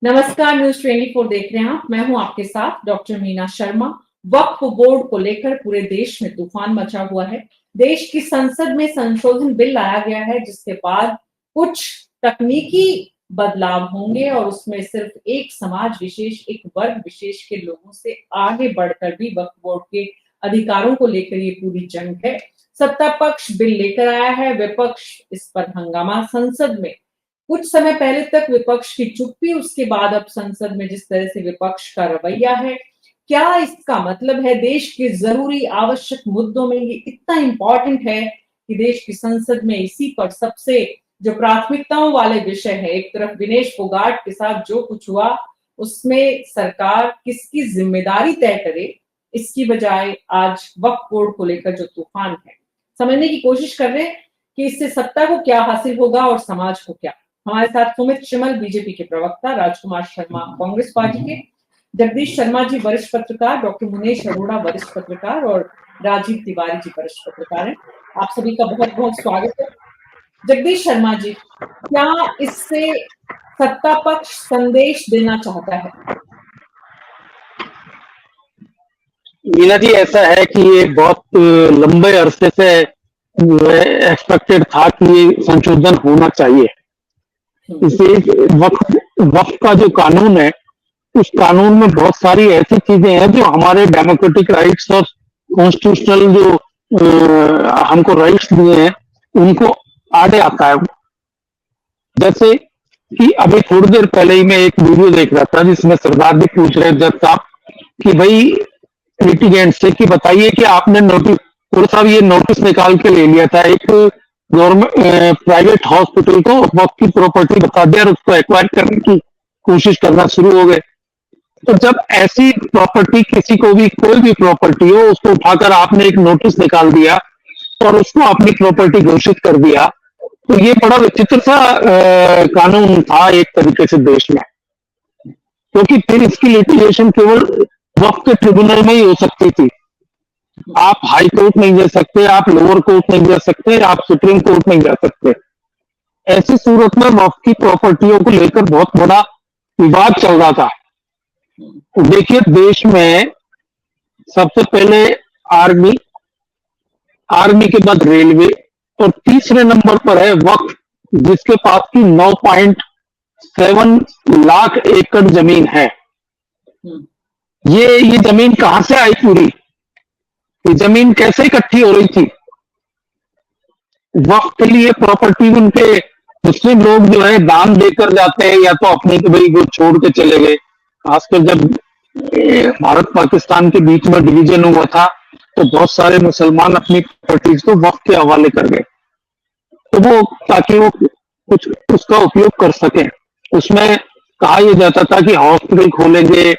नमस्कार, न्यूज 24 देख रहे हैं आप। मैं हूं आपके साथ डॉक्टर मीना शर्मा। वक्फ बोर्ड को लेकर पूरे देश में तूफान मचा हुआ है। देश की संसद में संशोधन बिल लाया गया है, जिसके बाद कुछ तकनीकी बदलाव होंगे और उसमें सिर्फ एक समाज विशेष, एक वर्ग विशेष के लोगों से आगे बढ़कर भी वक्फ बोर्ड के अधिकारों को लेकर ये पूरी जंग है। सत्ता पक्ष बिल लेकर आया है, विपक्ष इस पर हंगामा। संसद में कुछ समय पहले तक विपक्ष की चुप्पी, उसके बाद अब संसद में जिस तरह से विपक्ष का रवैया है, क्या इसका मतलब है देश के जरूरी आवश्यक मुद्दों में ये इतना इंपॉर्टेंट है कि देश की संसद में इसी पर सबसे जो प्राथमिकताओं वाले विषय है, एक तरफ विनेश फोगाट के साथ जो कुछ हुआ उसमें सरकार किसकी जिम्मेदारी तय करे, इसकी बजाय आज वक्फ बोर्ड को लेकर जो तूफान है, समझने की कोशिश कर रहे हैं कि इससे सत्ता को क्या हासिल होगा और समाज को क्या। हमारे साथ सुमित शिमल बीजेपी के प्रवक्ता, राजकुमार शर्मा कांग्रेस पार्टी के, जगदीश शर्मा जी वरिष्ठ पत्रकार, डॉक्टर मुनेश अरोड़ा वरिष्ठ पत्रकार और राजीव तिवारी जी वरिष्ठ पत्रकार हैं। आप सभी का बहुत बहुत स्वागत है। जगदीश शर्मा जी, क्या इससे सत्ता पक्ष संदेश देना चाहता है? मीना जी, ऐसा है कि ये बहुत लंबे अरसे से एक्सपेक्टेड था कि ये संशोधन होना चाहिए। इसे वक्फ वक्फ का जो कानून है, उस कानून में बहुत सारी ऐसी चीजें हैं जो हमारे डेमोक्रेटिक राइट्स और कॉन्स्टिट्यूशनल जो हमको राइट्स दिए हैं उनको आड़े आता है। जैसे कि अभी थोड़ी देर पहले ही मैं एक वीडियो देख रहा था जिसमें सरदार जी पूछ रहे जज साहब कि भाई लिटिगेंट से कि बताइए कि आपने नोटिस, और साहब ये नोटिस निकाल के ले लिया था, एक गवर्नमेंट प्राइवेट हॉस्पिटल को वक्त की प्रॉपर्टी बता दिया और उसको एक्वायर करने की कोशिश करना शुरू हो गए। तो जब ऐसी प्रॉपर्टी, किसी को भी कोई भी प्रॉपर्टी हो, उसको उठाकर आपने एक नोटिस निकाल दिया और उसको अपनी प्रॉपर्टी घोषित कर दिया, तो ये बड़ा विचित्र सा कानून था एक तरीके से देश में, क्योंकि फिर इसकी लिटिगेशन केवल वक्त के ट्रिब्यूनल में ही हो सकती थी। आप हाई कोर्ट नहीं जा सकते, आप लोअर कोर्ट नहीं जा सकते, आप सुप्रीम कोर्ट नहीं जा सकते। ऐसी सूरत में वक्फ की प्रॉपर्टियों को लेकर बहुत बड़ा विवाद चल रहा था। देखिए, देश में सबसे पहले आर्मी, आर्मी के बाद रेलवे और तीसरे नंबर पर है वक्फ, जिसके पास की 9.7 लाख एकड़ जमीन है। ये जमीन कहां से आई पूरी? ये जमीन कैसे इकट्ठी हो रही थी? वक्त के लिए प्रॉपर्टी उनके मुस्लिम लोग जो है दान देकर जाते हैं, या तो अपने के भाई वो छोड़ के चले गए। खासकर जब भारत पाकिस्तान के बीच में डिवीजन हुआ था तो बहुत सारे मुसलमान अपनी प्रॉपर्टीज को वक्त के हवाले कर गए, तो वो ताकि वो कुछ उसका उपयोग कर सकें। उसमें कहा यह जाता था कि हॉस्पिटल खोलेंगे,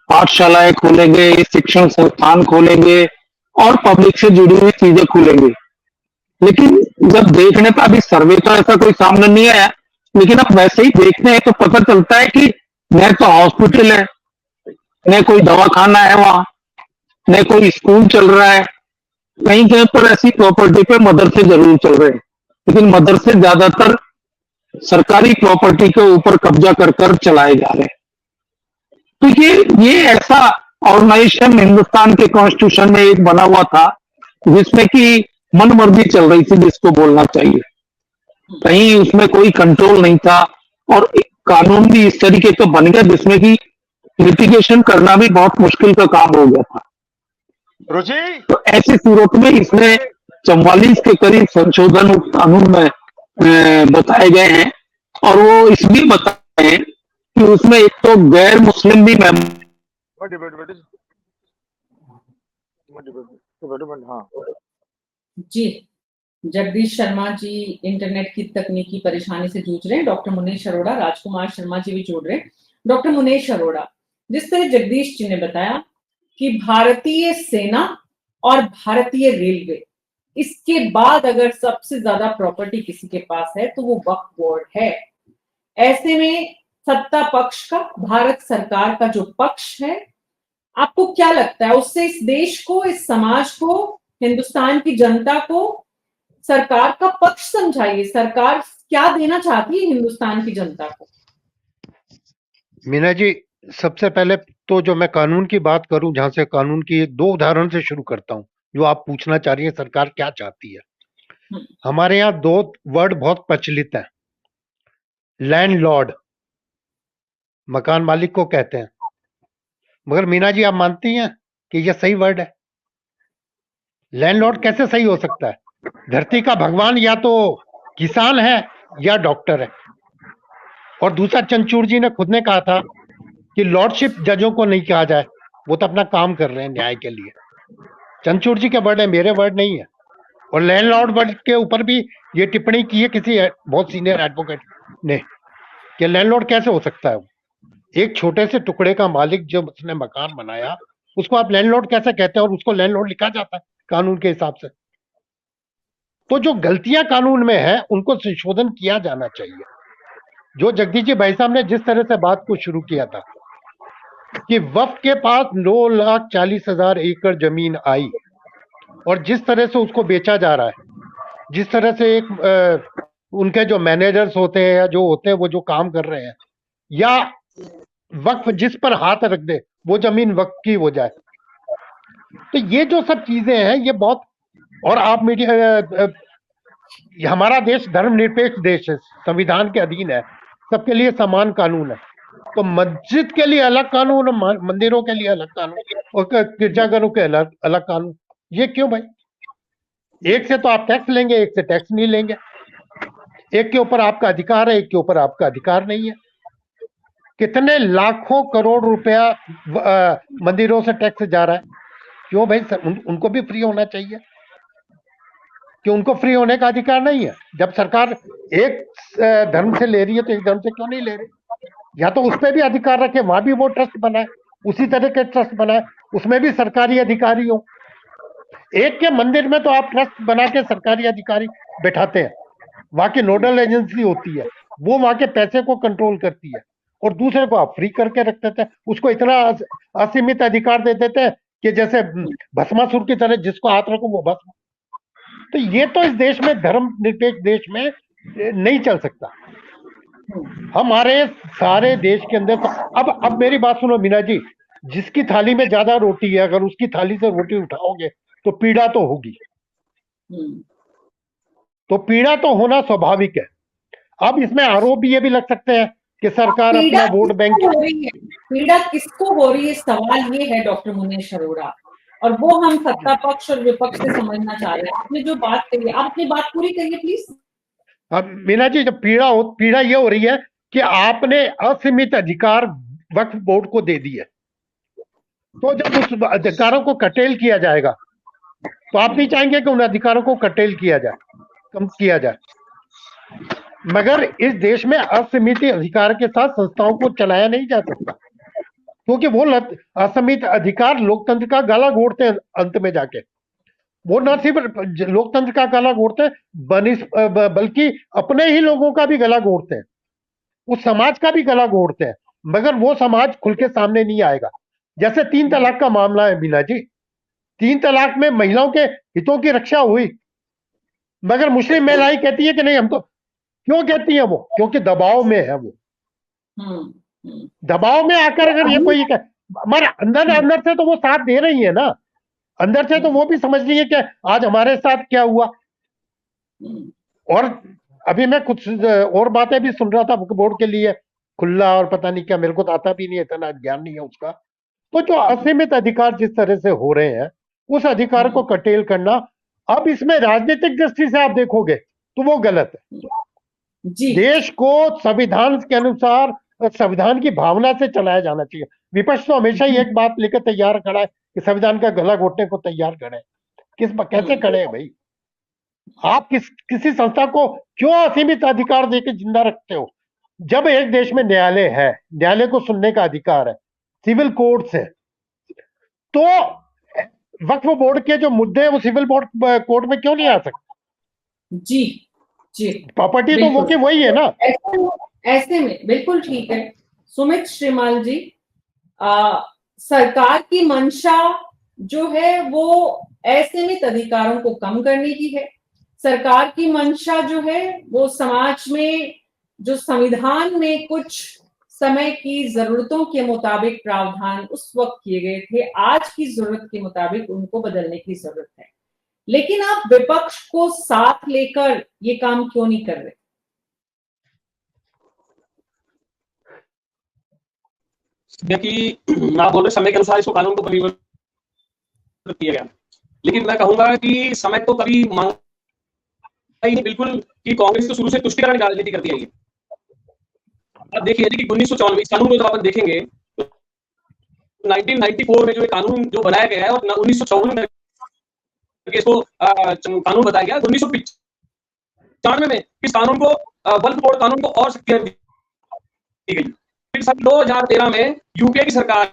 पाठशालाएं खोलेंगे, शिक्षण संस्थान खोलेंगे और पब्लिक से जुड़ी हुई चीजें खोलेंगे। लेकिन जब देखने पर, अभी सर्वे तो ऐसा कोई सामने नहीं आया, लेकिन अब वैसे ही देखते हैं तो पता चलता है कि न तो हॉस्पिटल है, न कोई दवाखाना है वहां, न कोई स्कूल चल रहा है। कहीं कहीं पर ऐसी प्रॉपर्टी पे मदरसे जरूर चल रहे हैं, लेकिन मदरसे ज्यादातर सरकारी प्रॉपर्टी के ऊपर कब्जा कर चलाए जा रहे हैं। तो ये ऐसा ऑर्गेनाइजेशन हिंदुस्तान के कॉन्स्टिट्यूशन में एक बना हुआ था जिसमें कि मनमर्जी चल रही थी, जिसको बोलना चाहिए। कहीं उसमें कोई कंट्रोल नहीं था और एक कानून भी इस तरीके का बन गया जिसमें कि लिटिगेशन करना भी बहुत मुश्किल का काम हो गया था। रुचि, तो ऐसी सूरत में इसमें 44 के करीब संशोधन कानून में बताए गए हैं, और वो इसलिए बताए हैं कि उसमें एक तो गैर मुस्लिम भी हाँ जी, जगदीश शर्मा जी इंटरनेट की तकनीकी परेशानी से जूझ रहे हैं। डॉक्टर मुनेश अरोड़ा, राजकुमार शर्मा जी भी जोड़ रहे हैं। डॉक्टर मुनेश अरोड़ा, जिस तरह जगदीश जी ने बताया कि भारतीय सेना और भारतीय रेलवे, इसके बाद अगर सबसे ज्यादा प्रॉपर्टी किसी के पास है तो वो वक्फ बोर्ड है। ऐसे में सत्ता पक्ष का, भारत सरकार का जो पक्ष है, आपको क्या लगता है उससे इस देश को, इस समाज को, हिंदुस्तान की जनता को सरकार का पक्ष समझाइए। सरकार क्या देना चाहती है हिंदुस्तान की जनता को? मीना जी, सबसे पहले तो जो मैं कानून की बात करूं, जहां से कानून की 2 उदाहरण से शुरू करता हूं, जो आप पूछना चाह रही हैं सरकार क्या चाहती है। हम्म, हमारे यहाँ 2 वर्ड बहुत प्रचलित हैं। लैंडलॉर्ड, मकान मालिक को कहते हैं। मगर मीना जी, आप मानती हैं कि यह सही वर्ड है? लैंडलॉर्ड कैसे सही हो सकता है? धरती का भगवान या तो किसान है या डॉक्टर है। और दूसरा, चंद्रचूड़ जी ने खुद ने कहा था कि लॉर्डशिप जजों को नहीं कहा जाए, वो तो अपना काम कर रहे हैं न्याय के लिए। चंद्रचूड़ जी के वर्ड है, मेरे वर्ड नहीं है। और लैंडलॉर्ड वर्ड के ऊपर भी ये टिप्पणी की है किसी बहुत सीनियर एडवोकेट ने कि लैंडलॉर्ड कैसे हो सकता है। एक छोटे से टुकड़े का मालिक जो उसने मकान बनाया, उसको आप लैंडलॉर्ड कैसे कहते हैं? और उसको लैंडलॉर्ड लिखा जाता है कानून के हिसाब से। तो जो गलतियां कानून में है उनको संशोधन किया जाना चाहिए। जो जगदीश जी भाई साहब ने जिस तरह से बात को शुरू किया था कि वक्फ के पास 9,40,000 एकड़ जमीन आई और जिस तरह से उसको बेचा जा रहा है, जिस तरह से उनके जो मैनेजर्स होते हैं या जो होते हैं वो जो काम कर रहे हैं, या वक्फ जिस पर हाथ रख दे वो जमीन वक्फ की हो जाए, तो ये जो सब चीजें हैं ये बहुत। और आप मीडिया, हमारा देश धर्मनिरपेक्ष देश है, संविधान के अधीन है, सबके लिए समान कानून है। तो मस्जिद के लिए अलग कानून, मंदिरों के लिए अलग कानून, और गिरजाघरों के अलग अलग कानून। ये क्यों भाई? एक से तो आप टैक्स लेंगे, एक से टैक्स नहीं लेंगे। एक के ऊपर आपका अधिकार है, एक के ऊपर आपका अधिकार नहीं है। कितने लाखों करोड़ रुपया मंदिरों से टैक्स जा रहा है। क्यों भाई? उनको भी फ्री होना चाहिए कि उनको फ्री होने का अधिकार नहीं है? जब सरकार एक धर्म से ले रही है तो एक धर्म से क्यों नहीं ले रही? या तो उस पर भी अधिकार रखे, वहां भी वो ट्रस्ट बनाए, उसी तरह के ट्रस्ट बनाए, उसमें भी सरकारी अधिकारी हो। एक के मंदिर में तो आप ट्रस्ट बना के सरकारी अधिकारी बैठाते हैं, वहां की नोडल एजेंसी होती है, वो वहां के पैसे को कंट्रोल करती है, और दूसरे को आप फ्री करके रख देते हैं। उसको इतना असीमित अधिकार दे देते हैं कि जैसे भस्मासुर की तरह जिसको हाथ रखो वो भस्म। तो ये तो इस देश में, धर्म निरपेक्ष देश में नहीं चल सकता। हमारे सारे देश के अंदर तो अब मेरी बात सुनो मीना जी, जिसकी थाली में ज्यादा रोटी है, अगर उसकी थाली से रोटी उठाओगे तो पीड़ा तो होगी। तो पीड़ा तो होना स्वाभाविक है। अब इसमें आरोप भी ये भी लग सकते हैं कि सरकार अपना वोट बैंक। पीड़ा किसको हो रही है, सवाल ये है डॉक्टर मुनीश अरोड़ा, और वो हम सत्ता पक्ष और विपक्ष से समझना चाह रहे हैं। आपने जो बात कही, आप अपनी बात पूरी करिए प्लीज। अब मीना जी, जब पीड़ा ये हो रही है कि आपने असीमित अधिकार वक्फ बोर्ड को दे दिए, तो जब उस अधिकारों को कटेल किया जाएगा तो आप नहीं चाहेंगे कि उन अधिकारों को कटेल किया जाए, कम किया जाए। मगर इस देश में असीमित अधिकार के साथ संस्थाओं को चलाया नहीं जा सकता, क्योंकि वो असीमित अधिकार लोकतंत्र का गला घोटते हैं अंत में जाके। वो न सिर्फ लोकतंत्र का गला घोटते हैं, बल्कि अपने ही लोगों का भी गला घोटते हैं, उस समाज का भी गला घोटते हैं। मगर वो समाज खुल के सामने नहीं आएगा। जैसे 3 तलाक का मामला है मीना जी, 3 तलाक में महिलाओं के हितों की रक्षा हुई, मगर मुस्लिम महिलाएं कहती है कि नहीं हम तो। क्यों कहती है वो? क्योंकि दबाव में है वो। दबाव में आकर अगर ये कोई मगर अंदर से तो वो साथ दे रही है ना, अंदर से तो वो भी समझ रही है कि आज हमारे साथ क्या हुआ। और अभी मैं कुछ और बातें भी सुन रहा था बोर्ड के लिए खुला और पता नहीं क्या, मेरे को तो आता भी नहीं है, इतना ज्ञान नहीं है उसका। तो जो असीमित अधिकार जिस तरह से हो रहे हैं, उस अधिकार को कटेल करना, अब इसमें राजनीतिक दृष्टि से आप देखोगे तो वो गलत है। देश को संविधान के अनुसार, संविधान की भावना से चलाया जाना चाहिए। विपक्ष तो हमेशा ही एक बात लेकर तैयार खड़ा है कि संविधान का गला घोटने को तैयार खड़े। कैसे खड़े हैं भाई? आप किसी संस्था को क्यों असीमित अधिकार देकर जिंदा रखते हो? जब एक देश में न्यायालय है, न्यायालय को सुनने का अधिकार है, सिविल कोर्ट्स है, तो वक्फ बोर्ड के जो मुद्दे हैं वो सिविल कोर्ट में क्यों नहीं आ सकते? जी जी, प्रॉपर्टी तो वो की वही है ना। ऐसे में बिल्कुल ठीक है। सुमित श्रीमाल जी, सरकार की मंशा जो है वो असीमित अधिकारों को कम करने की है। सरकार की मंशा जो है वो समाज में जो संविधान में कुछ समय की जरूरतों के मुताबिक प्रावधान उस वक्त किए गए थे, आज की जरूरत के मुताबिक उनको बदलने की जरूरत है। लेकिन आप विपक्ष को साथ लेकर ये काम क्यों नहीं कर रहे? देखिए, आप बोल रहे समय के अनुसार इसको कानून को परिवर्तित किया गया, लेकिन मैं कहूंगा कि समय तो कभी मांगा ही नहीं बिल्कुल कि कांग्रेस तो शुरू से तुष्टिकरण की राजनीति करती है। अब देखिए कि 1954 इस कानून को जब अपन देखेंगे तो 1994 में जो कानून जो बनाया गया है और 1954 में इसको कानून बताया गया, 1995 में इस कानून को वक्फ बोर्ड कानून को और शक्तियां दी गई। फिर सन 2013 में यूपीए की सरकार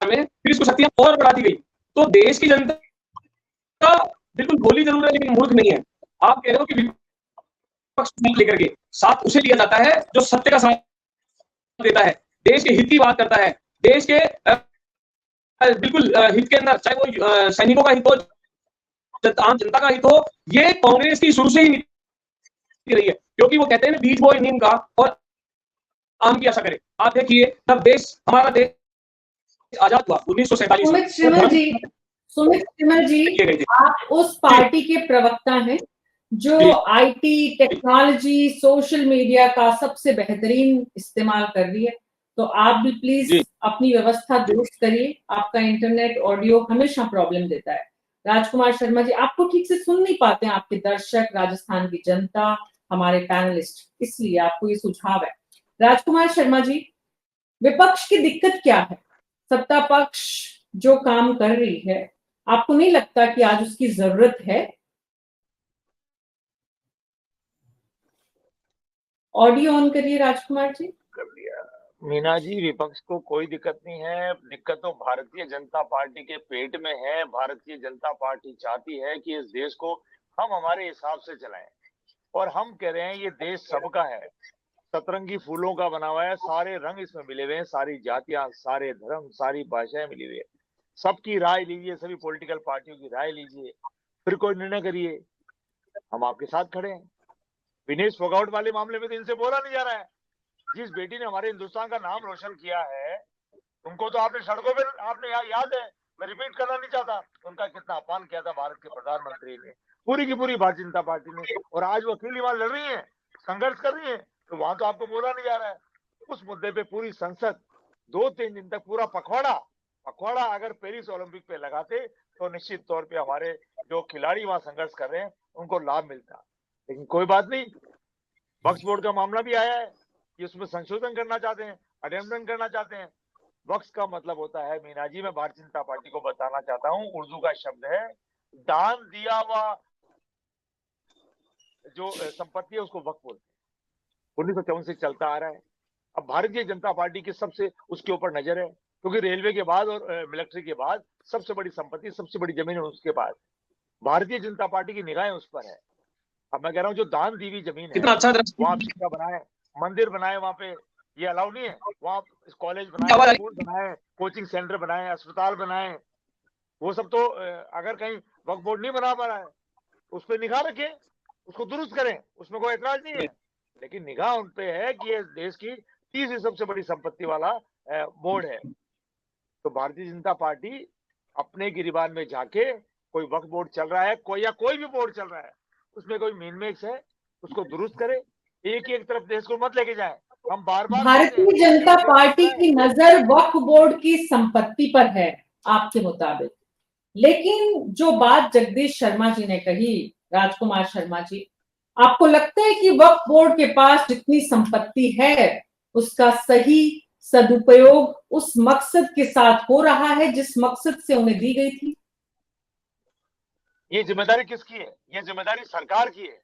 में फिर इसको शक्तियां और बढ़ा दी गई। तो देश की जनता बिल्कुल भोली जरूर है लेकिन मूर्ख नहीं है। आप कह रहे हो कि विपक्ष लेकर के साथ उसे लिया जाता है जो सत्य का साथ देता है, देश के हित की बात करता है, देश के बिल्कुल हित के अंदर, चाहे वो सैनिकों का हित हो, आम जनता का हित हो। ये कांग्रेस की शुरू से ही नीति रही है, क्योंकि वो कहते हैं बीज बोए नीम का और आम की आशा करे। आप देखिए जब हमारा देश आजाद हुआ 1947 सुमित श्रीमल जी, आप उस पार्टी के प्रवक्ता हैं जो आईटी, टेक्नोलॉजी, सोशल मीडिया का सबसे बेहतरीन इस्तेमाल कर रही है। तो आप भी प्लीज अपनी व्यवस्था दुरुस्त करिए। आपका इंटरनेट ऑडियो हमेशा प्रॉब्लम देता है। राजकुमार शर्मा जी, आपको ठीक से सुन नहीं पाते हैं आपके दर्शक, राजस्थान की जनता, हमारे पैनलिस्ट, इसलिए आपको ये सुझाव है। राजकुमार शर्मा जी, विपक्ष की दिक्कत क्या है? सत्ता पक्ष जो काम कर रही है, आपको नहीं लगता कि आज उसकी जरूरत है? ऑडियो ऑन करिए राजकुमार जी। कर लिया मीना जी, विपक्ष को कोई दिक्कत नहीं है। दिक्कत तो भारतीय जनता पार्टी के पेट में है। भारतीय जनता पार्टी चाहती है कि इस देश को हम हमारे हिसाब से चलाएं, और हम कह रहे हैं ये देश सबका है, सतरंगी फूलों का बना हुआ है, सारे रंग इसमें मिले हुए हैं, सारी जातियां, सारे धर्म, सारी भाषाएं मिली हुई है। सबकी राय लीजिए, सभी पॉलिटिकल पार्टियों की राय लीजिए, फिर कोई निर्णय करिए। हम आपके साथ खड़े हैं। विनेश फोगाट वाले मामले में तो इनसे बोला नहीं जा रहा है। जिस बेटी ने हमारे हिंदुस्तान का नाम रोशन किया है, उनको तो आपने सड़कों पे, आपने याद है, मैं रिपीट करना नहीं चाहता, उनका कितना अपमान किया था भारत के प्रधानमंत्री ने, पूरी की पूरी भारतीय जनता पार्टी ने। और आज वो अकेली वहां लड़ रही है, संघर्ष कर रही है, तो वहां तो आपको बोला नहीं जा रहा है। उस मुद्दे पे पूरी संसद 2-3 दिन तक पूरा पखवाड़ा अगर पेरिस ओलंपिक पे लगाते तो निश्चित तौर पे हमारे जो खिलाड़ी वहां संघर्ष कर रहे हैं उनको लाभ मिलता। लेकिन कोई बात नहीं, वक्फ बोर्ड का मामला भी आया है कि उसमें संशोधन करना चाहते हैं, अमेंडमेंट करना चाहते हैं। वक्फ का मतलब होता है, मीना जी, मैं भारतीय जनता पार्टी को बताना चाहता हूं, उर्दू का शब्द है दान दिया हुआ जो संपत्ति है उसको वक्फ बोलते हैं। 1954 से चलता आ रहा है। अब भारतीय जनता पार्टी की सबसे उसके ऊपर नजर है, क्योंकि रेलवे के बाद और मिलिट्री के बाद सबसे बड़ी संपत्ति, सबसे बड़ी जमीन है उसके पास। भारतीय जनता पार्टी की निगाहें उस पर है। अब मैं कह रहा हूँ जो दान दी हुई जमीन है, अच्छा वहां शिक्षा बनाए, मंदिर बनाए, वहां पे ये अलाउ नहीं है। वहां कॉलेज बनाए, स्कूल बनाए, कोचिंग सेंटर बनाए, अस्पताल बनाए, वो सब तो अगर कहीं वक्फ बोर्ड नहीं बना पा रहा है, उस पर निगाह रखें, उसको दुरुस्त करें, उसमें कोई एतराज नहीं है। लेकिन निगाह उन पे है कि ये देश की तीसरी सबसे बड़ी संपत्ति वाला बोर्ड है। तो भारतीय जनता पार्टी अपने गिरिबान में जाके, कोई वक्फ बोर्ड चल रहा है, कोई भी बोर्ड चल रहा है, उसमें कोई मीनमेक्स है, उसको दुरुस्त करे। एक तरफ देश को मत लेके जाए। हम बार बार भारतीय जनता पार्टी की नजर वक्फ बोर्ड की संपत्ति पर है आपके मुताबिक, लेकिन जो बात जगदीश शर्मा जी ने कही, राजकुमार शर्मा जी, आपको लगता है कि वक्फ बोर्ड के पास जितनी संपत्ति है उसका सही सदुपयोग उस मकसद के साथ हो रहा है जिस मकसद से उन्हें दी गई थी? ये जिम्मेदारी किसकी है? ये जिम्मेदारी सरकार की है,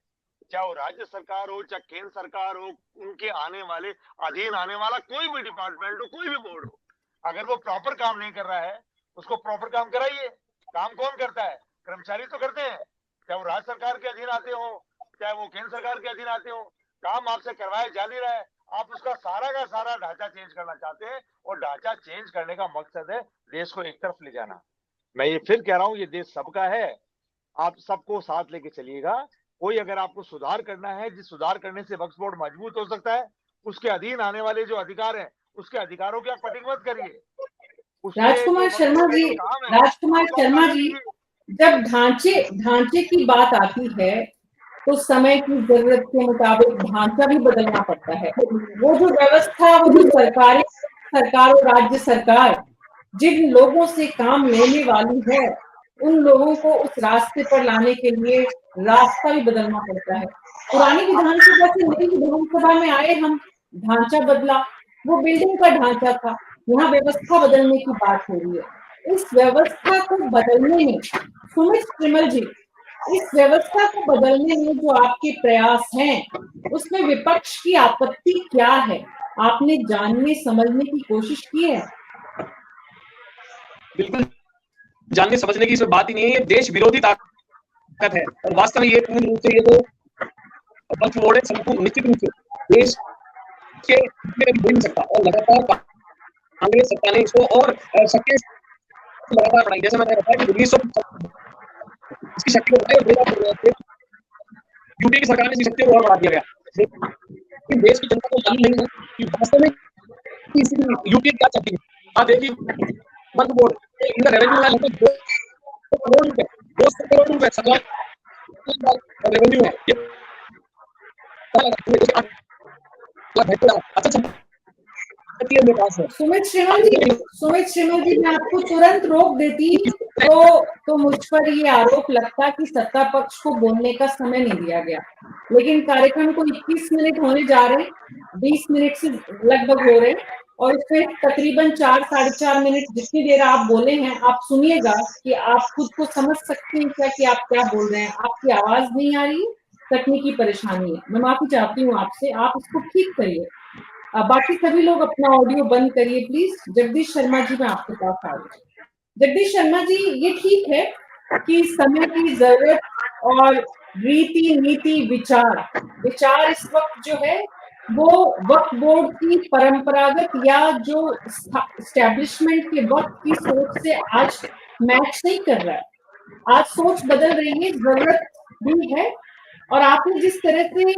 चाहे वो राज्य सरकार हो, चाहे केंद्र सरकार हो, उनके अधीन आने वाला कोई भी डिपार्टमेंट हो, कोई भी बोर्ड हो, अगर वो प्रॉपर काम नहीं कर रहा है, उसको प्रॉपर काम कराइए। काम कौन करता है? कर्मचारी तो करते हैं, चाहे वो राज्य सरकार के अधीन आते हो, चाहे वो केंद्र सरकार के अधीन आते हो। काम आपसे करवाया जा नहीं रहा है, आप उसका सारा का सारा ढांचा चेंज करना चाहते हैं, और ढांचा चेंज करने का मकसद है देश को एक तरफ ले जाना। मैं ये फिर कह रहा हूं, ये देश सबका है, आप सबको साथ लेके चलिएगा। कोई अगर आपको सुधार करना है, जिस सुधार करने से वक्फ बोर्ड मजबूत हो सकता है, उसके अधीन आने वाले जो अधिकार हैं, उसके अधिकारों की आप कटिंग मत करिए। उसके राजकुमार जो शर्मा जी, जो काम है राजकुमार उसको शर्मा करने जी, दीजिए। जब ढांचे की बात आती है तो समय की जरूरत के मुताबिक ढांचा भी बदलना पड़ता है। वो जो व्यवस्था, वो जो सरकार और राज्य सरकार जिन लोगों से काम लेने वाली है, उन लोगों को उस रास्ते पर लाने के लिए रास्ता भी बदलना पड़ता है। पुरानी विधानसभा से नई विधानसभा में आए हम, ढांचा बदला, वो बिल्डिंग का ढांचा था, यहाँ व्यवस्था बदलने की बात हो रही है। इस व्यवस्था को बदलने में सुमित श्रीमल जी, इस व्यवस्था को बदलने में जो आपके प्रयास हैं, उसमें विपक्ष की आपत्ति क्या है? आपने जानने समझने की कोशिश की है? बिल्कुल जानने समझने की इसमें बात ही नहीं है, ये देश विरोधी ताकत है और वास्तव में ये पूर्ण रूप से ये जो वक्फ बोर्ड है संपूर्ण निश्चित रूप से देश के में बोल नहीं सकता और लगातार कांग्रेस सत्ता ने इसको और शक्ति लगातार बढ़ाई। जैसे मैंने बताया कि 1900 इसकी शक्ति को बढ़ाई, यूपीए की सरकार ने इसकी शक्ति को और बढ़ा दिया गया। लेकिन देश की जनता को मालूम नहीं है कि वास्तव में यूपीए क्या चाहती है। आप देखिए वक्फ बोर्ड इनका रेवेन्यू है लगभग 2 करोड़ रुपए, 200 करोड़ रुपए सरकार रेवेन्यू है। ये सुमित श्रीमल जी, मैं आपको तुरंत रोक देती तो मुझ पर ये आरोप लगता कि सत्ता पक्ष को बोलने का समय नहीं दिया गया, लेकिन कार्यक्रम को 21 मिनट होने जा रहे, 20 मिनट से लगभग हो रहे और इसमें तकरीबन 4 साढ़े 4 मिनट जितनी देर आप बोले हैं, आप सुनिएगा कि आप खुद को समझ सकते हैं क्या कि आप क्या बोल रहे हैं। आपकी आवाज नहीं आ रही है, तकनीकी परेशानी है, मैं माफी चाहती हूँ आपसे, आप इसको ठीक करिए। बाकी सभी लोग अपना ऑडियो बंद करिए प्लीज। जगदीश शर्मा जी, मैं आपके पास आ रही हूँ। जगदीश शर्मा जी, ये ठीक है कि समय की जरूरत और रीति नीति विचार इस वक्त जो है वो वक्फ बोर्ड की परंपरागत या जो एस्टेब्लिशमेंट के वक्त की सोच से आज मैच नहीं कर रहा है। आज सोच बदल रही है, जरूरत भी है, और आपने जिस तरह से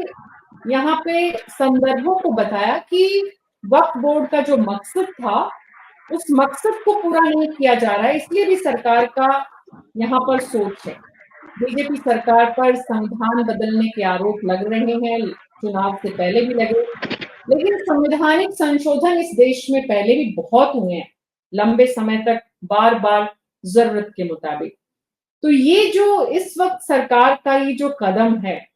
यहाँ पे संदर्भों को बताया कि वक्फ बोर्ड का जो मकसद था, उस मकसद को पूरा नहीं किया जा रहा है, इसलिए भी सरकार का यहाँ पर सोच है। बीजेपी सरकार पर संविधान बदलने के आरोप लग रहे हैं, चुनाव से पहले भी लगे, लेकिन संवैधानिक संशोधन इस देश में पहले भी बहुत हुए हैं, लंबे समय तक, बार बार जरूरत के मुताबिक। तो ये जो इस वक्त सरकार का ये जो कदम है,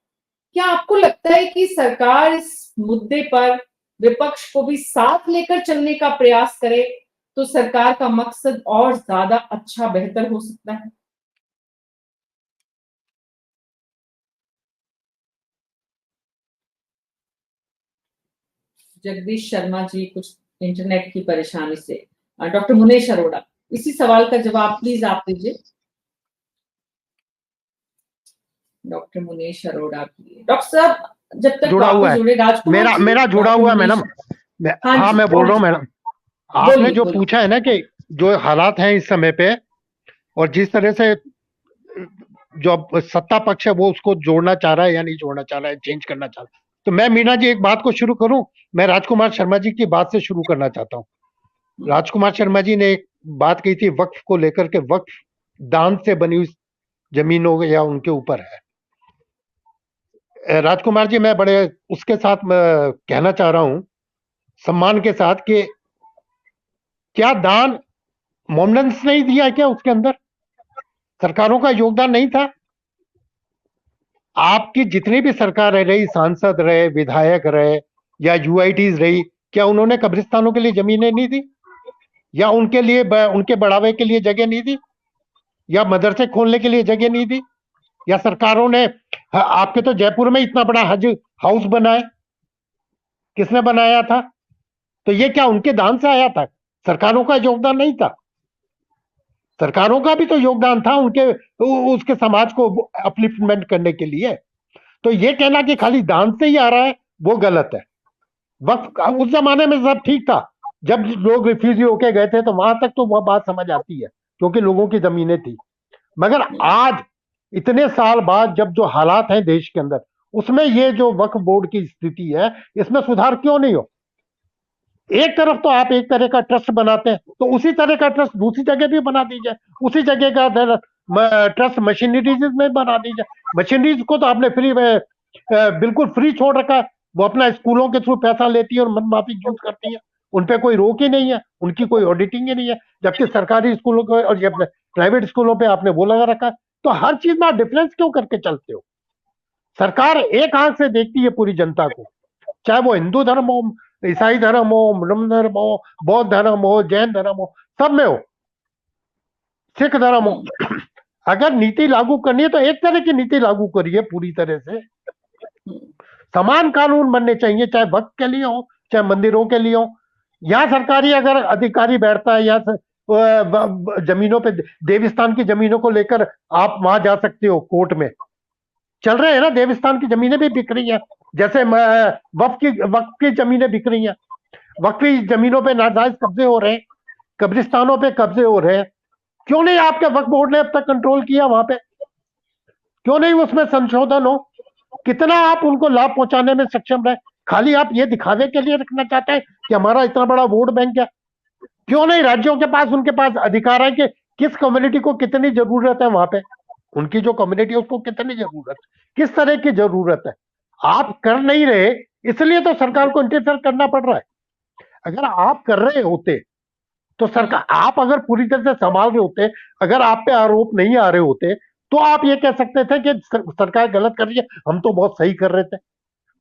क्या आपको लगता है कि सरकार इस मुद्दे पर विपक्ष को भी साथ लेकर चलने का प्रयास करे तो सरकार का मकसद और ज्यादा अच्छा बेहतर हो सकता है? जगदीश शर्मा जी, कुछ इंटरनेट की परेशानी से। डॉक्टर मुनेश अरोड़ा, इसी सवाल का जवाब प्लीज आप दीजिए। डॉक्टर मुनेश अरोड़ा, डॉक्टर साहब जब तक जुड़ा हुआ है, जुड़े, राजकुमार मेरा जुड़ा हुआ है मैडम। हाँ, मैं बोल रहा हूँ मैडम, आपने जो पूछा है ना कि जो हालात हैं इस समय पे और जिस तरह से जो सत्ता पक्ष है वो उसको जोड़ना चाह रहा है या नहीं जोड़ना चाह रहा है, चेंज करना चाह रहा है, तो मैं मीना जी एक बात को शुरू करूं। मैं राजकुमार शर्मा जी की बात से शुरू करना चाहता हूं। राजकुमार शर्मा जी ने एक बात कही थी वक्फ को लेकर के, वक्फ दान से बनी हुई जमीनों या उनके ऊपर है। राजकुमार जी, मैं बड़े उसके साथ मैं कहना चाह रहा हूं सम्मान के साथ कि क्या दान मोमडन्स नहीं दिया क्या? उसके अंदर सरकारों का योगदान नहीं था? आपकी जितनी भी सरकार रही, सांसद रहे, विधायक रहे या यूआईटीज रही, क्या उन्होंने कब्रिस्तानों के लिए जमीनें नहीं दी या उनके लिए उनके बढ़ावे के लिए जगह नहीं दी या मदरसे खोलने के लिए जगह नहीं दी? या सरकारों ने आपके तो जयपुर में इतना बड़ा हज हाउस बनाए, किसने बनाया था? तो ये क्या उनके दान से आया था? सरकारों का योगदान नहीं था? सरकारों का भी तो योगदान था उनके उसके समाज को अपलिफ्टमेंट करने के लिए। तो ये कहना कि खाली दान से ही आ रहा है वो गलत है। वक्त उस जमाने में सब ठीक था, जब लोग रिफ्यूजी होके गए थे तो वहां तक तो वह बात समझ आती है क्योंकि लोगों की जमीनें थी। मगर आज इतने साल बाद जब जो हालात हैं देश के अंदर उसमें ये जो वक्फ बोर्ड की स्थिति है, इसमें सुधार क्यों नहीं हो? एक तरफ तो आप एक तरह का ट्रस्ट बनाते हैं, तो उसी तरह का ट्रस्ट दूसरी जगह भी बना दीजिए, उसी जगह का ट्रस्ट मशीनरीज में बना दीजिए। मशीनरीज को तो आपने फ्री में बिल्कुल फ्री छोड़ रखा है, वो अपना स्कूलों के थ्रू पैसा लेती है और मनमाफी यूज करती है, उन पे कोई रोक ही नहीं है, उनकी कोई ऑडिटिंग ही नहीं है। जबकि सरकारी स्कूलों को और जब प्राइवेट स्कूलों पे आपने वो लगा रखा है, तो हर चीज में आप डिफरेंस क्यों करके चलते हो? सरकार एक आंख से देखती है पूरी जनता को, चाहे वो हिंदू धर्म हो, ईसाई धर्म हो, मुस्लिम धर्म हो, बौद्ध धर्म हो, जैन धर्म हो, सब में हो, सिख धर्म हो। अगर नीति लागू करनी है तो एक तरह की नीति लागू करिए पूरी तरह से। समान कानून बनने चाहिए, चाहे वक्त के लिए हो, चाहे मंदिरों के लिए हो। यहाँ सरकारी अगर अधिकारी बैठता है या जमीनों पे, देवस्थान की जमीनों को लेकर आप वहां जा सकते हो कोर्ट में, चल रहे हैं ना, देवस्थान की जमीनें भी बिक रही हैं, जैसे वक्फ की जमीनें बिक रही हैं, वक्फ की जमीनों पे नाजायज कब्जे हो रहे हैं, कब्रिस्तानों पे कब्जे हो रहे हैं। क्यों नहीं आपके वक्फ बोर्ड ने अब तक कंट्रोल किया वहां पे? क्यों नहीं उसमें संशोधन हो? कितना आप उनको लाभ पहुंचाने में सक्षम रहे? खाली आप ये दिखावे के लिए रखना चाहते हैं कि हमारा इतना बड़ा वोट बैंक है। क्यों नहीं राज्यों के पास, उनके पास अधिकार है कि किस कम्युनिटी को कितनी जरूरत है वहां पे, उनकी जो कम्युनिटी है उसको कितनी जरूरत, किस तरह की जरूरत है। आप कर नहीं रहे, इसलिए तो सरकार को इंटरफेयर करना पड़ रहा है। अगर आप कर रहे होते तो सरकार, आप अगर पूरी तरह से संभाल रहे होते, अगर आप पे आरोप नहीं आ रहे होते, तो आप ये कह सकते थे कि सरकार गलत कर रही है, हम तो बहुत सही कर रहे थे।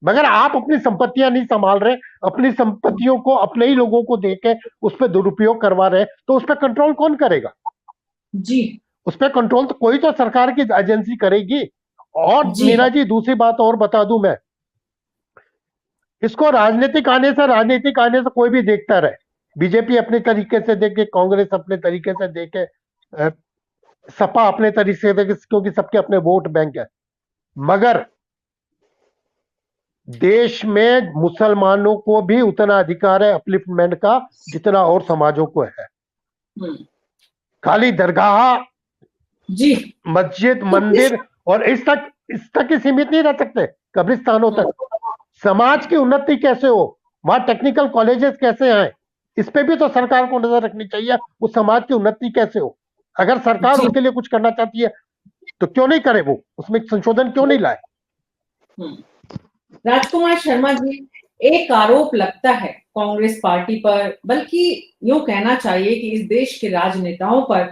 मगर आप अपनी संपत्तियां नहीं संभाल रहे, अपनी संपत्तियों को अपने ही लोगों को देके उस पर दुरुपयोग करवा रहे, तो उस पर कंट्रोल कौन करेगा? जी, उस पर कंट्रोल तो कोई तो सरकार की एजेंसी करेगी। और जी, मीना जी, दूसरी बात और बता दूं मैं, इसको राजनीतिक आने से कोई भी देखता रहे, बीजेपी अपने तरीके से देखे, कांग्रेस अपने तरीके से देखे, सपा अपने तरीके से देखे, क्योंकि सबके अपने वोट बैंक है। मगर देश में मुसलमानों को भी उतना अधिकार है अपलिफ्टमेंट का जितना और समाजों को है। खाली दरगाह, जी, मस्जिद, तो मंदिर और इस तक ही सीमित नहीं रह सकते, कब्रिस्तानों तक। समाज की उन्नति कैसे हो, वहां टेक्निकल कॉलेजेस कैसे आए, इस पे भी तो सरकार को नजर रखनी चाहिए, उस समाज की उन्नति कैसे हो। अगर सरकार जी, उसके लिए कुछ करना चाहती है तो क्यों नहीं करे, वो उसमें संशोधन क्यों नहीं लाए? राजकुमार शर्मा जी, एक आरोप लगता है कांग्रेस पार्टी पर, बल्कि यूं कहना चाहिए कि इस देश के राजनेताओं पर,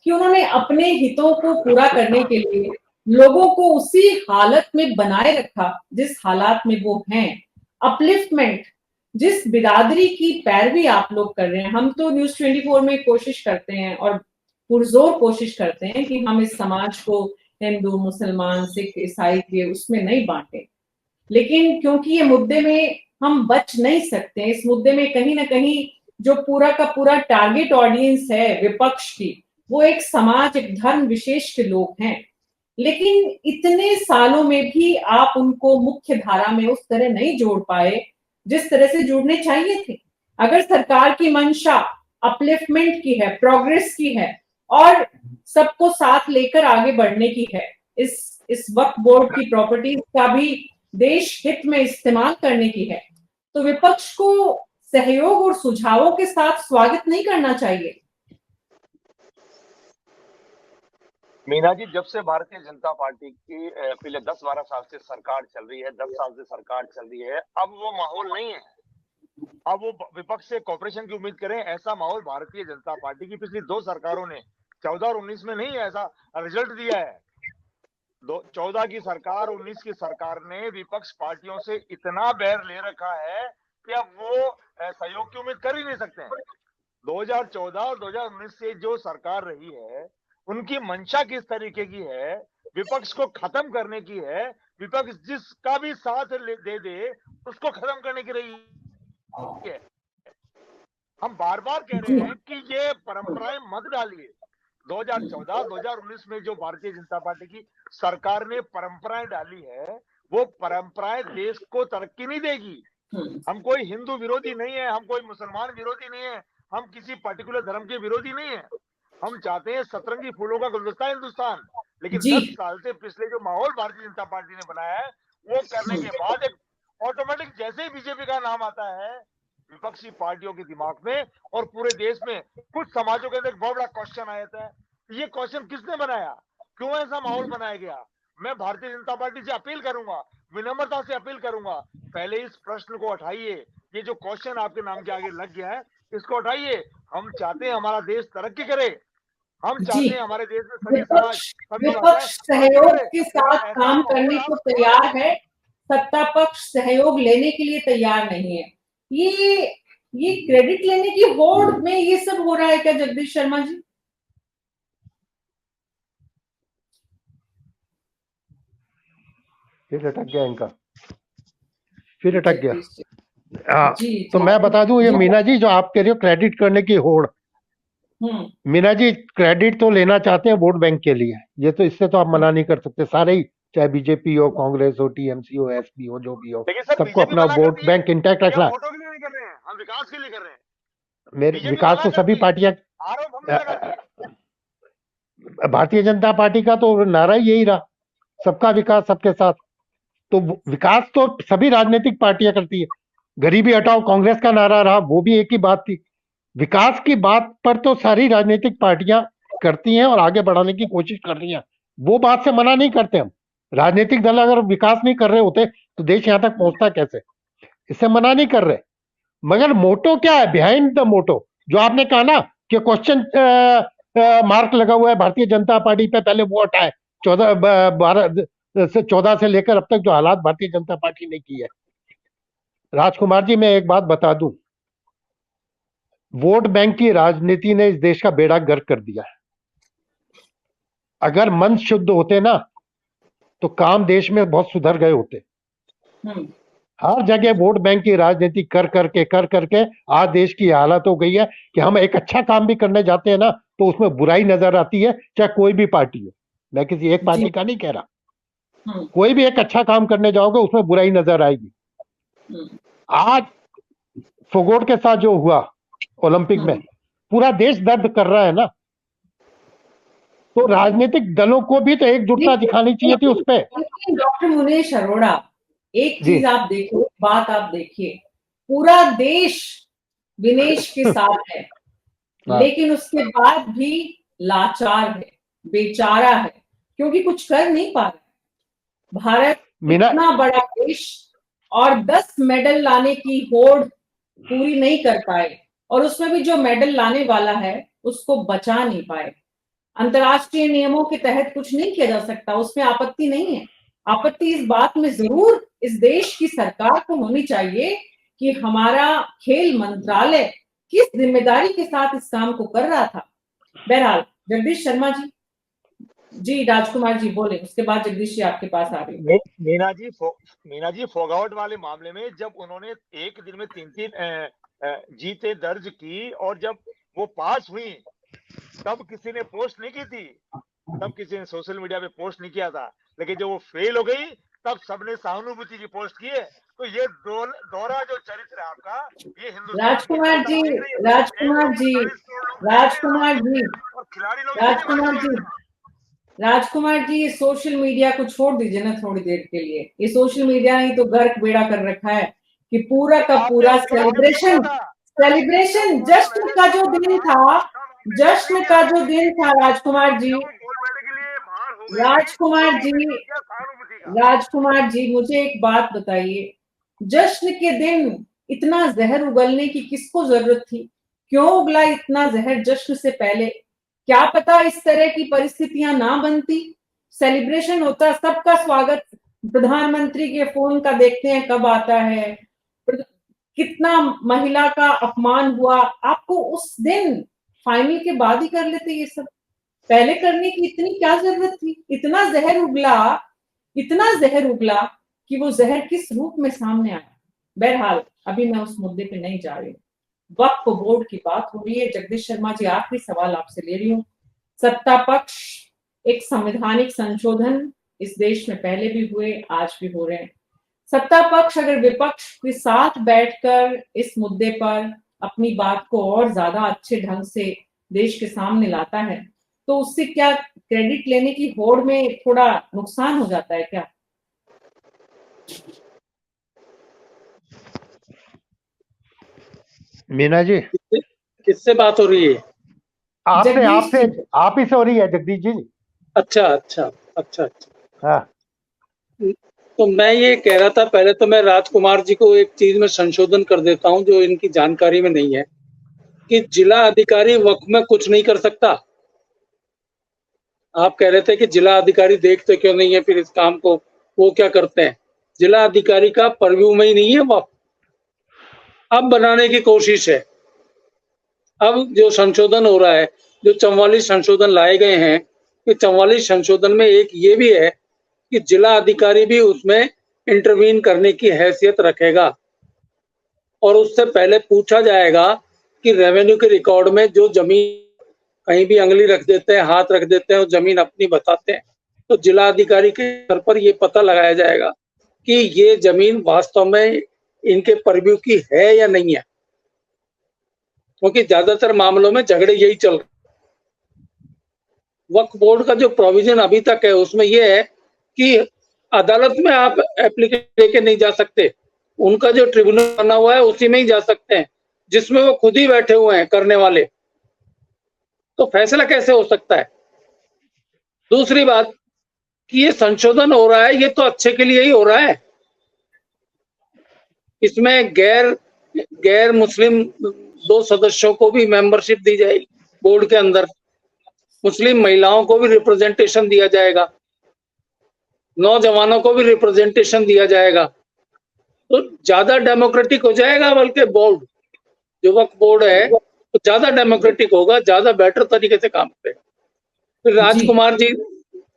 कि उन्होंने अपने हितों को पूरा करने के लिए लोगों को उसी हालत में बनाए रखा जिस हालात में वो हैं। अपलिफ्टमेंट, जिस बिरादरी की पैरवी आप लोग कर रहे हैं, हम तो न्यूज़ 24 में कोशिश करते हैं और पुरजोर कोशिश करते हैं कि हम इस समाज को हिंदू, मुसलमान, सिख, ईसाई के उसमें नहीं बांटे, लेकिन क्योंकि ये मुद्दे में हम बच नहीं सकते, इस मुद्दे में कहीं ना कहीं जो पूरा का पूरा टारगेट ऑडियंस है विपक्ष की, वो एक समाज, एक धर्म विशेष के लोग हैं। लेकिन इतने सालों में भी आप उनको मुख्य धारा में उस तरह नहीं जोड़ पाए जिस तरह से जुड़ने चाहिए थे। अगर सरकार की मंशा अपलिफ्टमेंट की है, प्रोग्रेस की है और सबको साथ लेकर आगे बढ़ने की है, इस वक्फ बोर्ड की प्रॉपर्टीज का भी देश हित में इस्तेमाल करने की है, तो विपक्ष को सहयोग और सुझावों के साथ स्वागत नहीं करना चाहिए। मीना जी, जब से भारतीय जनता पार्टी की पिछले 10-12 साल से सरकार चल रही है, 10 साल से सरकार चल रही है, अब वो माहौल नहीं है। अब वो विपक्ष से कॉपरेशन की उम्मीद करें, ऐसा माहौल भारतीय जनता पार्टी की पिछली 2 सरकारों ने 14 और 19 में नहीं ऐसा रिजल्ट दिया है। 14 की सरकार, 19 की सरकार ने विपक्ष पार्टियों से इतना बैर ले रखा है कि अब वो सहयोग की उम्मीद कर ही नहीं सकते हैं। 2014 और 2019 से जो सरकार रही है, उनकी मंशा किस तरीके की है, विपक्ष को खत्म करने की है, विपक्ष जिसका भी साथ दे दे उसको खत्म करने की रही है। हम बार बार कह रहे हैं कि ये परंपराएं मत डालिए। 2014, 2019 में जो भारतीय जनता पार्टी की सरकार ने परंपराएं डाली है, वो परंपराएं देश को तरक्की नहीं देगी। हम कोई हिंदू विरोधी नहीं है, हम कोई मुसलमान विरोधी नहीं है, हम किसी पर्टिकुलर धर्म के विरोधी नहीं है। हम चाहते हैं सतरंगी फूलों का गुलदस्ता हिंदुस्तान। लेकिन 10 साल से पिछले जो माहौल भारतीय जनता पार्टी ने बनाया है, वो करने के बाद एक ऑटोमेटिक जैसे ही बीजेपी का नाम आता है विपक्षी पार्टियों के दिमाग में और पूरे देश में कुछ समाजों के अंदर एक बहुत बड़ा क्वेश्चन आ जाता है, ये क्वेश्चन किसने बनाया, क्यों ऐसा माहौल बनाया गया। मैं भारतीय जनता पार्टी से अपील करूंगा, विनम्रता से अपील करूंगा, पहले इस प्रश्न को उठाइए। ये जो क्वेश्चन आपके नाम के आगे लग गया है इसको उठाइए। हम चाहते हैं हमारा देश तरक्की करे, हम जी, चाहते हैं हमारे देश में सभी समाज सभी भाषाएं विपक्ष तरक्की सहयोग करे। के तो साथ ऐसा काम माहौल करने आप को थोड़ा तैयार सा है, सत्ता पक्ष सहयोग लेने के लिए तैयार नहीं है। ये क्रेडिट लेने की होड़ में ये सब हो रहा है क्या जगदीश शर्मा जी? फिर अटक गया इनका, फिर अटक गया। जगदीश जी हाँ, जी तो मैं बता दूं, ये जी मीना जी जो आप कह रहे हो क्रेडिट करने की होड़, मीना जी क्रेडिट तो लेना चाहते हैं वोट बैंक के लिए, ये तो इससे तो आप मना नहीं कर सकते। सारे ही, चाहे बीजेपी हो, कांग्रेस हो, टीएमसी हो, एसपी हो, जो भी हो, लेकिन सर सबको बीजेपी अपना मना वोट करती है बैंक इंटैक्ट कि हम रखना है। वोटों के लिए नहीं कर रहे हैं, हम विकास के लिए कर रहे हैं। मेरे बीजेपी विकास मना तो सभी करती है, पार्टियां, आरोप हम नहीं लगाते हैं। भारतीय जनता पार्टी का तो नारा ही यही रहा, सबका विकास सबके साथ। तो विकास तो सभी राजनीतिक पार्टियां करती है। गरीबी हटाओ कांग्रेस का नारा रहा, वो भी एक ही बात थी। विकास की बात पर तो सारी राजनीतिक पार्टियां करती हैं और आगे बढ़ाने की कोशिश कर रही हैं, वो बात से मना नहीं करते हम। राजनीतिक दल अगर विकास नहीं कर रहे होते तो देश यहां तक पहुंचता कैसे, इससे मना नहीं कर रहे। मगर मोटो क्या है, बिहाइंड द मोटो, जो आपने कहा ना कि क्वेश्चन मार्क लगा हुआ है भारतीय जनता पार्टी पे, पहले वो हटाए 14 से लेकर अब तक जो हालात भारतीय जनता पार्टी ने की है। राजकुमार जी मैं एक बात बता दूं, वोट बैंक की राजनीति ने इस देश का बेड़ा गर्क कर दिया है। अगर मन शुद्ध होते ना तो काम देश में बहुत सुधर गए होते। हर जगह वोट बैंक की राजनीति कर करके आज देश की हालत हो गई है कि हम एक अच्छा काम भी करने जाते हैं ना तो उसमें बुराई नजर आती है, चाहे कोई भी पार्टी हो। मैं किसी एक पार्टी का नहीं कह रहा, कोई भी एक अच्छा काम करने जाओगे उसमें बुराई नजर आएगी। आज फोगोट के साथ जो हुआ ओलंपिक में, पूरा देश दर्द कर रहा है ना, तो राजनीतिक दलों को भी तो एकजुटता दिखानी चाहिए थी उस पे। डॉक्टर मुनेश अरोड़ा, एक चीज आप देखिए, बात आप देखिए, पूरा देश विनेश के साथ है, लेकिन उसके बाद भी लाचार है, बेचारा है, क्योंकि कुछ कर नहीं पा रहा। भारत इतना बड़ा देश और 10 मेडल लाने की होड़ पूरी नहीं कर पाए, और उसमें भी जो मेडल लाने वाला है उसको बचा नहीं पाए। अंतर्राष्ट्रीय नियमों के तहत कुछ नहीं किया जा सकता, उसमें आपत्ति नहीं है। आपत्ति इस बात में जरूर इस देश की सरकार को होनी चाहिए कि हमारा खेल मंत्रालय किस जिम्मेदारी के साथ इस काम को कर रहा था। बहरहाल जगदीश शर्मा जी राजकुमार जी बोले, उसके बाद जगदीश जी आपके पास आ रही। मीना जी फोगावट वाले मामले में जब उन्होंने एक दिन में 3 जीतें दर्ज की और जब वो पास हुई तब किसी ने पोस्ट नहीं की थी, तब किसी ने सोशल मीडिया पे पोस्ट नहीं किया था, लेकिन जब वो फेल हो गई तब सबने सहानुभूति की पोस्ट की है। तो ये दोहरा जो चरित्र है आपका, ये हिंदुस्तान राजकुमार जी ये सोशल मीडिया को छोड़ दीजिए ना थोड़ी देर के लिए। ये सोशल मीडिया ने तो गर्क बेड़ा कर रखा है कि पूरा का पूरा सेलिब्रेशन जश्न का जो दिन था, राजकुमार जी मुझे एक बात बताइए, जश्न के दिन इतना जहर उगलने की किसको जरूरत थी? क्यों उगला इतना जहर जश्न से पहले? क्या पता इस तरह की परिस्थितियां ना बनती, सेलिब्रेशन होता, सबका स्वागत प्रधानमंत्री के फोन का देखते हैं कब आता है, कितना महिला का अपमान हुआ। आपको उस दिन फाइनल के बाद ही कर लेते ये सब, पहले करने की इतनी क्या जरूरत थी? इतना जहर उगला कि वो जहर किस रूप में सामने आया। बहरहाल अभी मैं उस मुद्दे पे नहीं जा रही हूँ, वक्फ बोर्ड की बात हो रही है। जगदीश शर्मा जी आखिरी सवाल आपसे ले रही हूँ, सत्ता पक्ष, एक संवैधानिक संशोधन इस देश में पहले भी हुए, आज भी हो रहे हैं। सत्ता पक्ष अगर विपक्ष के साथ बैठकर इस मुद्दे पर अपनी बात को और ज्यादा अच्छे ढंग से देश के सामने लाता है तो उससे क्या क्रेडिट लेने की होड़ में थोड़ा नुकसान हो जाता है क्या? मीना जी, किससे बात हो रही है? आपसे जगदीश आपसे जी। आप ही से हो रही है जगदीश जी। अच्छा अच्छा अच्छा अच्छा। हाँ, तो मैं ये कह रहा था, पहले तो मैं राजकुमार जी को एक चीज में संशोधन कर देता हूं जो इनकी जानकारी में नहीं है, कि जिला अधिकारी वक्फ में कुछ नहीं कर सकता। आप कह रहे थे कि जिला अधिकारी देखते क्यों नहीं है फिर इस काम को, वो क्या करते हैं? जिला अधिकारी का परव्यू में ही नहीं है वक्फ। अब बनाने की कोशिश है। अब जो संशोधन हो रहा है, जो 44 संशोधन लाए गए हैं, कि 44 संशोधन में एक ये भी है कि जिला अधिकारी भी उसमें इंटरवीन करने की हैसियत रखेगा, और उससे पहले पूछा जाएगा कि रेवेन्यू के रिकॉर्ड में जो जमीन कहीं भी अंगली रख देते हैं, हाथ रख देते हैं और जमीन अपनी बताते हैं, तो जिला अधिकारी के स्तर पर ये पता लगाया जाएगा कि ये जमीन वास्तव में इनके परव्यू की है या नहीं है, क्योंकि ज्यादातर मामलों में झगड़े यही चल रहे। वक्फ बोर्ड का जो प्रोविजन अभी तक है उसमें यह है कि अदालत में आप एप्लीकेशन लेके नहीं जा सकते, उनका जो ट्रिब्यूनल बना हुआ है उसी में ही जा सकते हैं, जिसमें वो खुद ही बैठे हुए हैं करने वाले। तो फैसला कैसे हो सकता है? दूसरी बात कि ये संशोधन हो रहा है, ये तो अच्छे के लिए ही हो रहा है। इसमें गैर मुस्लिम 2 सदस्यों को भी मेंबरशिप दी जाएगी बोर्ड के अंदर, मुस्लिम महिलाओं को भी रिप्रेजेंटेशन दिया जाएगा, नौजवानों को भी रिप्रेजेंटेशन दिया जाएगा, तो ज्यादा डेमोक्रेटिक हो जाएगा। बल्कि बोर्ड, जो वक्फ बोर्ड है, तो ज्यादा डेमोक्रेटिक होगा, ज्यादा बेटर तरीके से काम करेगा। फिर राजकुमार जी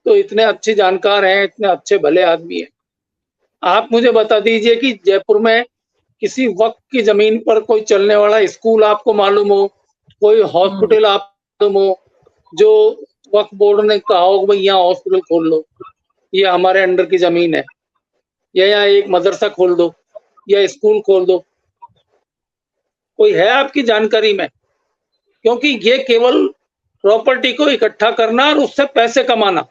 तो इतने अच्छे जानकार हैं, इतने अच्छे भले आदमी हैं, आप मुझे बता दीजिए कि जयपुर में किसी वक्फ की जमीन पर कोई चलने वाला स्कूल आपको मालूम हो, कोई हॉस्पिटल आपको मालूम हो, जो वक्फ बोर्ड ने कहा हो भाई यहाँ हॉस्पिटल खोल लो, ये हमारे अंडर की जमीन है, या यहाँ एक मदरसा खोल दो या स्कूल खोल दो, कोई है आपकी जानकारी में? क्योंकि ये केवल प्रॉपर्टी को इकट्ठा करना और उससे पैसे कमाना।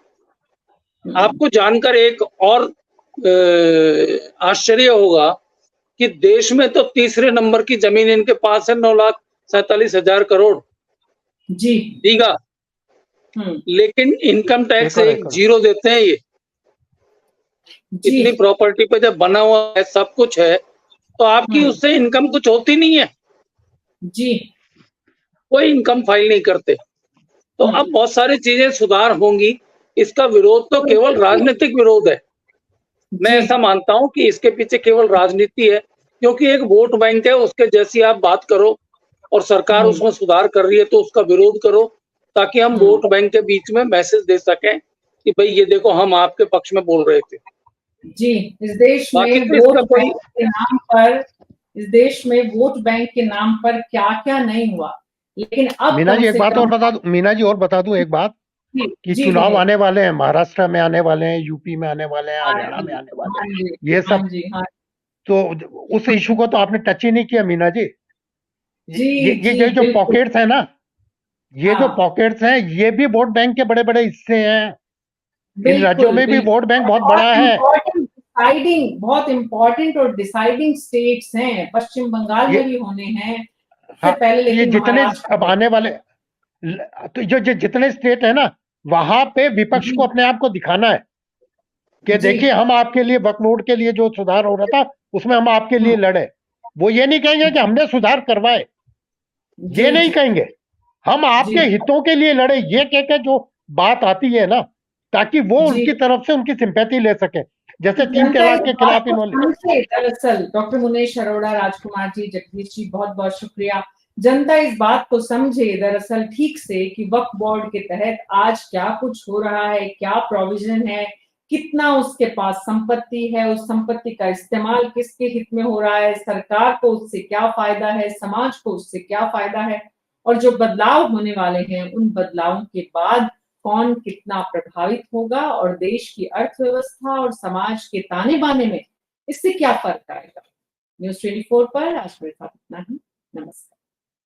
आपको जानकर एक और आश्चर्य होगा कि देश में तो तीसरे नंबर की जमीन इनके पास है, 9,47,000 करोड़ जी। बीघा, लेकिन इनकम टैक्स एक जीरो देते हैं। ये इतनी प्रॉपर्टी पे जब बना हुआ है, सब कुछ है, तो आपकी उससे इनकम कुछ होती नहीं है जी, कोई इनकम फाइल नहीं करते। तो अब बहुत सारी चीजें सुधार होंगी। इसका विरोध तो केवल राजनीतिक विरोध है। मैं ऐसा मानता हूं कि इसके पीछे केवल राजनीति है, क्योंकि एक वोट बैंक है, उसके जैसी आप बात करो और सरकार उसमें सुधार कर रही है तो उसका विरोध करो, ताकि हम वोट बैंक के बीच में मैसेज दे सकें कि भाई ये देखो हम आपके पक्ष में बोल रहे थे। जी, इस देश में वोट बैंक के नाम पर, इस देश में वोट बैंक के नाम पर क्या क्या नहीं हुआ, लेकिन अब मीना जी एक बात और बता दूं, मीना जी और बता दूं एक बात, कि चुनाव आने वाले हैं, महाराष्ट्र में आने वाले हैं, यूपी में आने वाले हैं, हरियाणा में आने वाले हैं, ये सब, तो उस इशू को तो आपने टच ही नहीं किया मीना जी। ये जो पॉकेट्स है ना, ये जो पॉकेट्स हैं, ये भी वोट बैंक के बड़े बड़े हिस्से हैं। इन राज्यों में भी वोट बैंक बहुत बड़ा है, बहुत इंपॉर्टेंट और डिसाइडिंग स्टेट्स हैं। पश्चिम बंगाल में भी होने हैं हाँ, पहले, लेकिन ये जितने अब आने वाले, तो जो जितने स्टेट है ना, वहां पे विपक्ष को अपने आप को दिखाना है कि देखिए हम आपके लिए, वक्फ बोर्ड के लिए जो सुधार हो रहा था उसमें हम आपके लिए लड़े। वो ये नहीं कहेंगे कि हमने सुधार करवाए, ये नहीं कहेंगे, हम आपके हितों के लिए लड़े, ये कहकर जो बात आती है ना, ताकि वो उनकी तरफ से उनकी सिंपैथी ले सके। जैसे 3 तलाक के खिलाफ इन्होंने, दरअसल डॉक्टर मुनेश अरोड़ा, राजकुमार जी, जगदीश जी, बहुत बहुत शुक्रिया। जनता इस बात को समझे दरअसल ठीक से कि वक्फ बोर्ड के तहत आज क्या कुछ हो रहा है, क्या प्रोविजन है, कितना उसके पास संपत्ति है, उस संपत्ति का इस्तेमाल किसके हित में हो रहा है, सरकार को उससे क्या फायदा है, समाज को उससे क्या फायदा है, और जो बदलाव होने वाले हैं उन बदलावों के बाद कौन कितना प्रभावित होगा और देश की अर्थव्यवस्था और समाज के ताने बाने में इससे क्या फर्क आएगा। न्यूज़ 24 पर आज मेरे साथ इतना ही। नमस्कार।